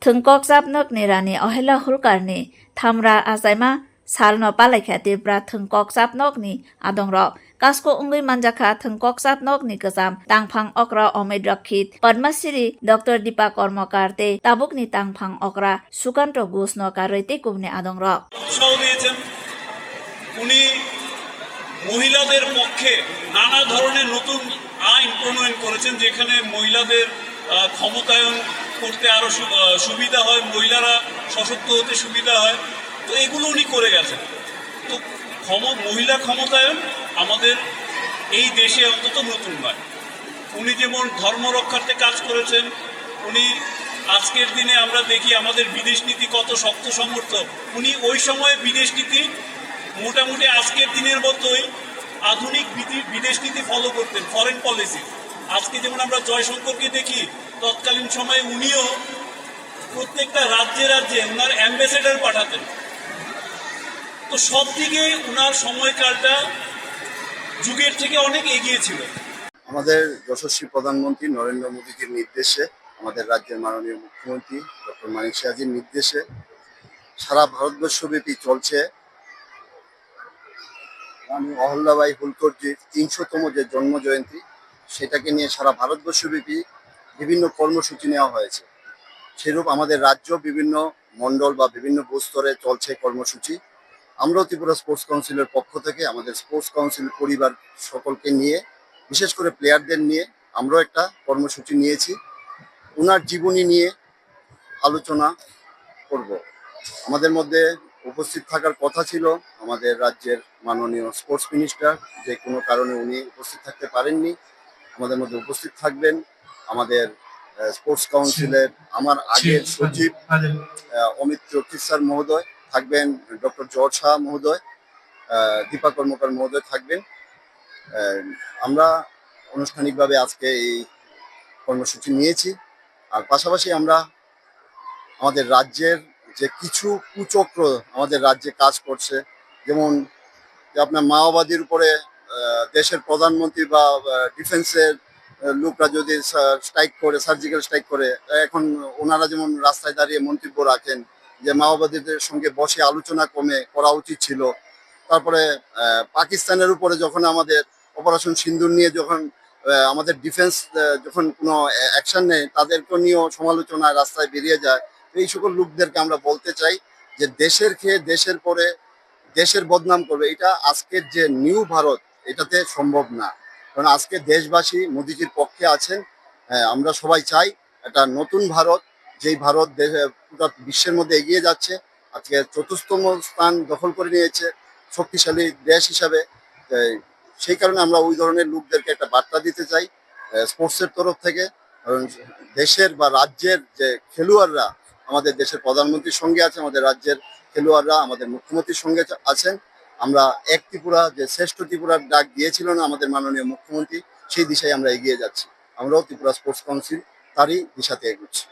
Thungkok sapnok ni rani ohela hulkarni thamra asaima salno palaikha tibra thungkok sapnok ni adongrok kasko ungui manjaka thungkok sapnok ni kasam tangphang okra omid rakhit Padmasri Dr. Deepa Karmakar te tabuk ni tangphang okra Sukanto Gusno karoite kubni adongrok উনি মহিলাদের পক্ষে নানা ধরনের নতুন আইন প্রণয়ন করেছেন, যেখানে মহিলাদের ক্ষমতায়ন করতে আরো সুবিধা হয়, মহিলারা সশক্ত হতে সুবিধা হয়। তো এগুলো উনি করে গেছেন। তো মহিলা ক্ষমতায়ন আমাদের এই দেশে অন্তত নতুন নয়। উনি যেমন ধর্ম রক্ষার্থে কাজ করেছেন, উনি আজকের দিনে আমরা দেখি আমাদের বিদেশ নীতি কত শক্ত সমর্থ। উনি ওই সময়ে বিদেশ নীতি মোটামুটি আজকের দিনের মতোই আধুনিক বিদেশ নীতি ফলো করতেন, ফরেন পলিসি। আজকে যেমন আমরা জয়শঙ্করকে দেখি, তৎকালীন সময়ে উনিও প্রত্যেকটা রাজ্যে রাজ্যে ওনার অ্যাম্বাসেডার পাঠাতেন। তো সব দিকে ওনার সময়কালটা যুগের থেকে অনেক এগিয়ে ছিল। আমাদের যশস্বী প্রধানমন্ত্রী নরেন্দ্র মোদীজির নির্দেশে, আমাদের রাজ্যের মাননীয় মুখ্যমন্ত্রী ডক্টর মানিক সাহাজির নির্দেশে সারা ভারতবর্ষব্যাপী চলছে রানী অহল্যাবাই হোলকরজির ৩০০তম যে জন্ম জয়ন্তী, সেটাকে নিয়ে সারা ভারতবর্ষব্যাপী বিভিন্ন কর্মসূচি নেওয়া হয়েছে। সেরূপ আমাদের রাজ্য বিভিন্ন মণ্ডল বা বিভিন্ন স্তরে চলছে কর্মসূচি। আমরাও ত্রিপুরা স্পোর্টস কাউন্সিলের পক্ষ থেকে আমাদের স্পোর্টস কাউন্সিল পরিবার সকলকে নিয়ে, বিশেষ করে প্লেয়ারদের নিয়ে আমরাও একটা কর্মসূচি নিয়েছি। ওনার জীবনী নিয়ে আলোচনা করব। আমাদের মধ্যে উপস্থিত থাকার কথা ছিল আমাদের রাজ্যের মাননীয় স্পোর্টস মিনিস্টার, যে কোনো কারণে উনি উপস্থিত থাকতে পারেননি। আমাদের মধ্যে উপস্থিত থাকবেন আমাদের স্পোর্টস কাউন্সিলের আমার আগের সচিব অমিত চৌধুরী স্যার মহোদয় থাকবেন, ডক্টর জর্জ শাহ মহোদয়, দীপা কর্মকার মহোদয় থাকবেন। আমরা আনুষ্ঠানিকভাবে আজকে এই কর্মসূচি নিয়েছি। আর পাশাপাশি আমরা আমাদের রাজ্যের যে কিছু কুচক্র আমাদের রাজ্যে কাজ করছে, যেমন আপনার মাওবাদীর উপরে দেশের প্রধানমন্ত্রী বা ডিফেন্সের লোকরা যদি স্ট্রাইক করে, সার্জিক্যাল স্ট্রাইক করে, এখন ওনারা যেমন রাস্তায় দাঁড়িয়ে মন্তব্য রাখেন যে মাওবাদীদের সঙ্গে বসে আলোচনা করা উচিত ছিল। তারপরে পাকিস্তানের উপরে যখন আমাদের অপারেশন সিন্দুর নিয়ে যখন আমাদের ডিফেন্স যখন কোনো অ্যাকশন নেয়, তাদেরকে নিয়েও সমালোচনায় রাস্তায় বেরিয়ে যায়। এই সকল লোকদেরকে আমরা বলতে চাই যে দেশের খেয়ে দেশের পরে দেশের বদনাম করবে, এটা আজকের যে নিউ ভারত, এটাতে সম্ভব না। কারণ আজকে দেশবাসী মোদিজির পক্ষে আছেন। আমরা সবাই চাই একটা নতুন ভারত, যেই ভারত পুরো বিশ্বের মধ্যে এগিয়ে যাচ্ছে। আজকে ৪র্থতম স্থান দখল করে নিয়েছে শক্তিশালী দেশ হিসাবে। সেই কারণে আমরা ওই ধরনের লোকদেরকে একটা বার্তা দিতে চাই স্পোর্টসের তরফ থেকে। কারণ দেশের বা রাজ্যের যে খেলোয়াড়রা আমাদের দেশের প্রধানমন্ত্রীর সঙ্গে আছে, আমাদের রাজ্যের খেলোয়াড়রা আমাদের মুখ্যমন্ত্রীর সঙ্গে আছেন। আমরা এক ত্রিপুরা, যে শ্রেষ্ঠ ত্রিপুরার ডাক দিয়েছিল না আমাদের মাননীয় মুখ্যমন্ত্রী, সেই দিশায় আমরা এগিয়ে যাচ্ছি। আমরাও ত্রিপুরা স্পোর্টস কাউন্সিল তারই দিশাতে এগোচ্ছি।